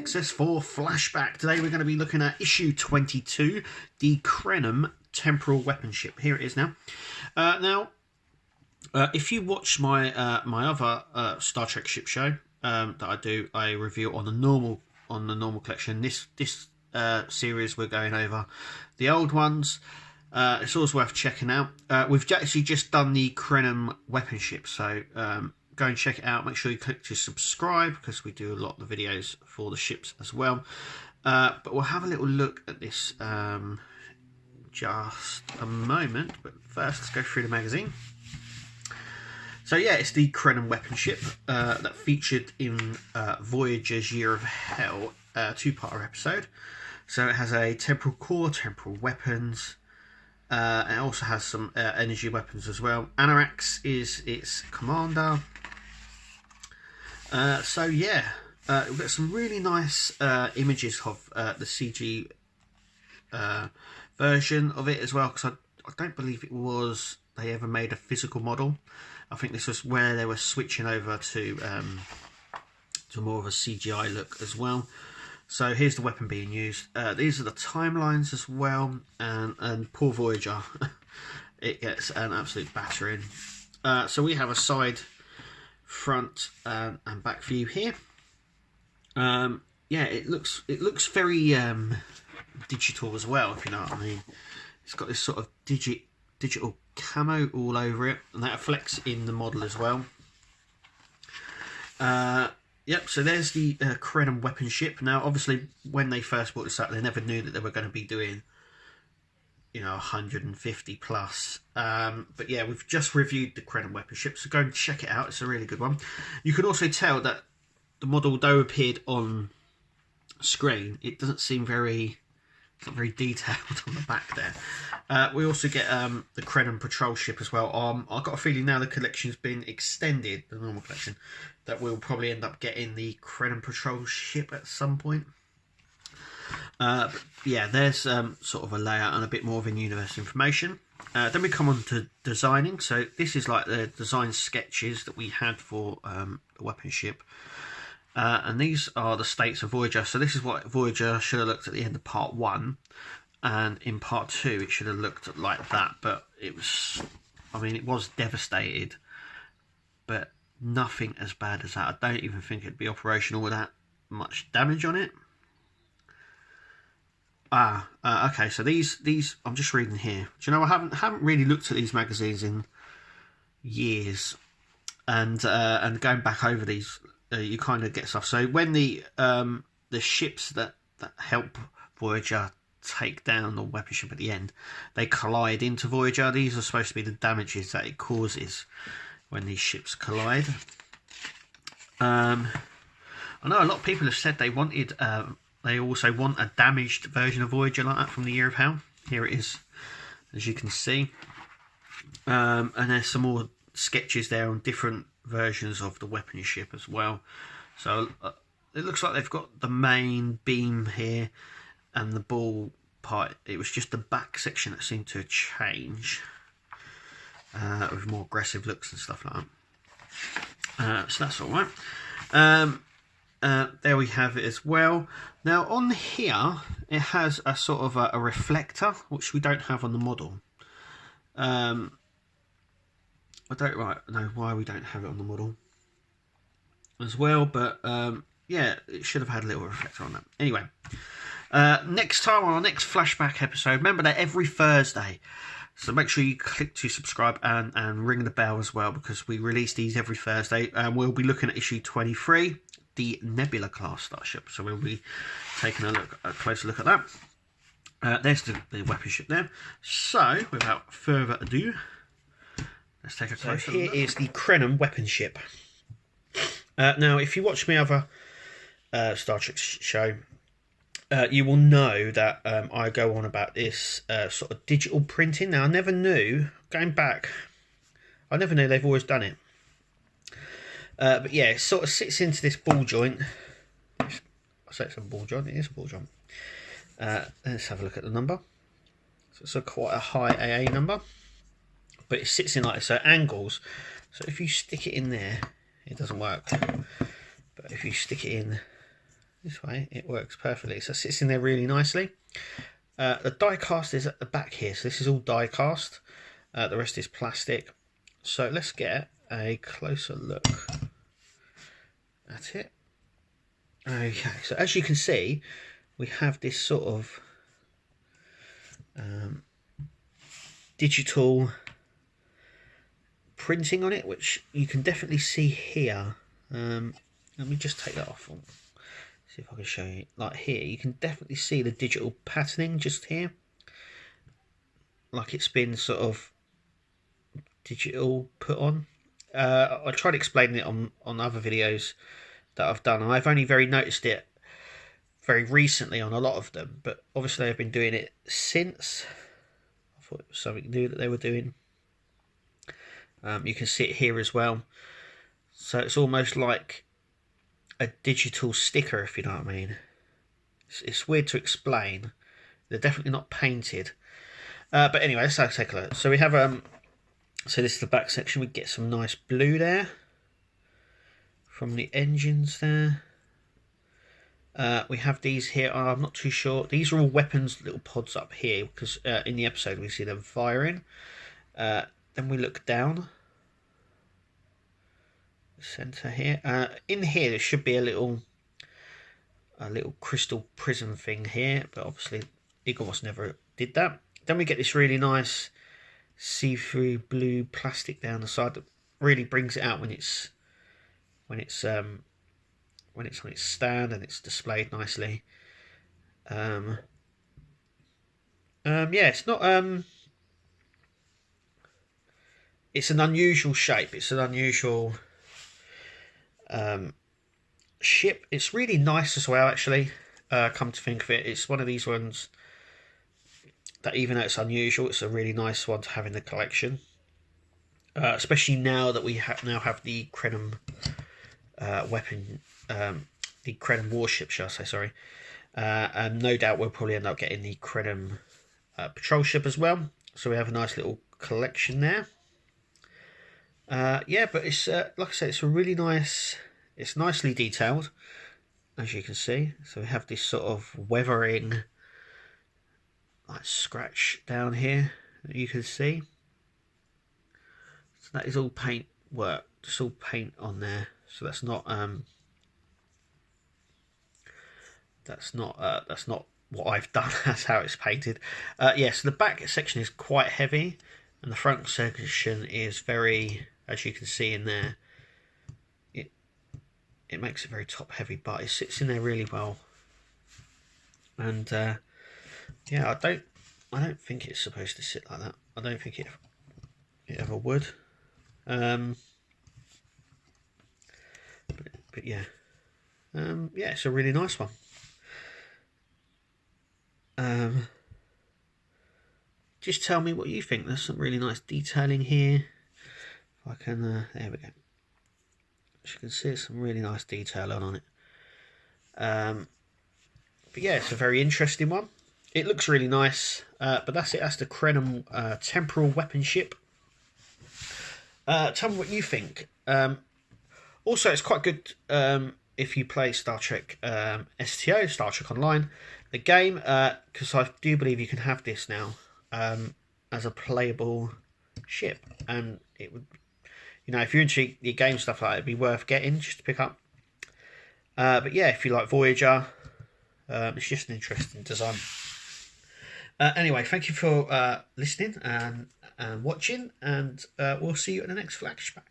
access for Flashback. Today we're going to be looking at issue 22, the Krenim Temporal weapon ship. Here it is now. If you watch my my other Star Trek ship show that I do, I review on the normal collection. This series we're going over the old ones. It's always worth checking out. We've actually just done the Krenim weapon ship, so go and check it out. Make sure you click to subscribe because we do a lot of the videos for the ships as well. But we'll have a little look at this just a moment. But first, let's go through the magazine. So yeah, it's the Krenim weapon ship that featured in Voyager's Year of Hell, two-parter episode. So it has a temporal core, temporal weapons. It also has some energy weapons as well. Anorax is its commander. So yeah, we've got some really nice images of the CG version of it as well, because I don't believe they ever made a physical model. I think this was where they were switching over to more of a CGI look as well. So here's the weapon being used. These are the timelines as well, and poor Voyager, it gets an absolute battering. So we have a side, front, and back view here. Yeah, it looks very digital as well, if you know what I mean. It's got this sort of digital camo all over it, and that reflects in the model as well. Yep, so there's the Krenim weapon ship. Now, obviously, when they first brought this up, they never knew that they were going to be doing, 150 plus. But yeah, we've just reviewed the Krenim weapon ship, so go and check it out. It's a really good one. You can also tell that the model, though appeared on screen, it doesn't seem it's not very detailed on the back there. We also get the Krenim patrol ship as well. I've got a feeling now the collection's been extended, the normal collection, that we'll probably end up getting the Krenim patrol ship at some point. But yeah, there's sort of a layout and a bit more of in-universe information. Then we come on to designing. So this is like the design sketches that we had for the weapon ship. And these are the states of Voyager. So this is what Voyager should have looked at the end of part 1. And in part 2 it should have looked like that. But it was devastated. But nothing as bad as that. I don't even think it'd be operational with that much damage on it. Okay, so these I'm just reading here. Do you know, I haven't really looked at these magazines in years. And going back over these, you kind of get stuff. So when the ships that help Voyager take down the weapon ship at the end, they collide into Voyager. These are supposed to be the damages that it causes when these ships collide. I know a lot of people have said they wanted, they also want a damaged version of Voyager like that from the Year of Hell. Here it is, as you can see. And there's some more sketches there on different versions of the weapon ship as well. So it looks like they've got the main beam here and the ball part. It was just the back section that seemed to change with more aggressive looks and stuff like that. So that's all right. There we have it as well. Now on here it has a sort of a reflector, which we don't have on the model. I don't know why we don't have it on the model as well, but yeah, it should have had a little reflector on that. Anyway, next time on our next Flashback episode, remember that every Thursday, so make sure you click to subscribe and ring the bell as well, because we release these every Thursday. We'll be looking at issue 23, the Nebula class starship, so we'll be taking a closer look at that. There's the weapon ship there. So without further ado, let's take a closer look. Here is the Krenim weapon ship. Now, if you watch my other Star Trek show, you will know that I go on about this sort of digital printing. Now, I never knew, going back, I never knew they've always done it. But yeah, it sort of sits into this ball joint. I say it's a ball joint, it is a ball joint. Let's have a look at the number. So it's quite a high AA number. But it sits in like this, so angles. So if you stick it in there, it doesn't work. But if you stick it in this way, it works perfectly. So it sits in there really nicely. The die cast is at the back here, so this is all die cast. The rest is plastic. So let's get a closer look at it. Okay, so as you can see, we have this sort of digital printing on it, which you can definitely see here. Let me just take that off. See if I can show you. Like here, you can definitely see the digital patterning just here. Like it's been sort of digital put on. I tried explaining it on other videos that I've done. I've only noticed it very recently on a lot of them, but obviously I've been doing it since. I thought it was something new that they were doing. You can see it here as well. So it's almost like a digital sticker, if you know what I mean. It's weird to explain. They're definitely not painted. But anyway, let's take a look. So we have so this is the back section. We get some nice blue there from the engines there. We have these here. I'm not too sure. These are all weapons little pods up here, because in the episode we see them firing. Then we look down the center here. In here there should be a little crystal prism thing here, but obviously Igor's never did that. Then we get this really nice see-through blue plastic down the side that really brings it out when it's on its stand and it's displayed nicely. Yeah, it's not it's an unusual shape. It's an unusual ship. It's really nice as well, actually. Come to think of it, it's one of these ones that, even though it's unusual, it's a really nice one to have in the collection. Especially now that we now have the Krenim weapon, the Krenim warship, shall I say? Sorry. And no doubt we'll probably end up getting the Krenim patrol ship as well. So we have a nice little collection there. Yeah, but it's like I said, it's a really nice. It's nicely detailed, as you can see. So we have this sort of weathering, like scratch down here that you can see. So that is all paint work, just all paint on there. So that's not what I've done. That's how it's painted. Yeah, so the back section is quite heavy, and the front section is very, as you can see in there, it makes it very top heavy, but it sits in there really well. And yeah, I don't think it's supposed to sit like that. I don't think it ever would. But yeah, yeah, it's a really nice one. Just tell me what you think. There's some really nice detailing here. If I can, there we go. As you can see, some really nice detail on it. But yeah, it's a very interesting one. It looks really nice. But that's it. That's the Krenim Temporal weapon ship. Tell me what you think. Also, it's quite good if you play Star Trek STO, Star Trek Online, the game, because I do believe you can have this now as a playable ship, and it would, you know, if you're into your game stuff like that, it'd be worth getting just to pick up. But yeah, if you like Voyager, it's just an interesting design. Anyway, thank you for listening and watching, and we'll see you in the next flashback.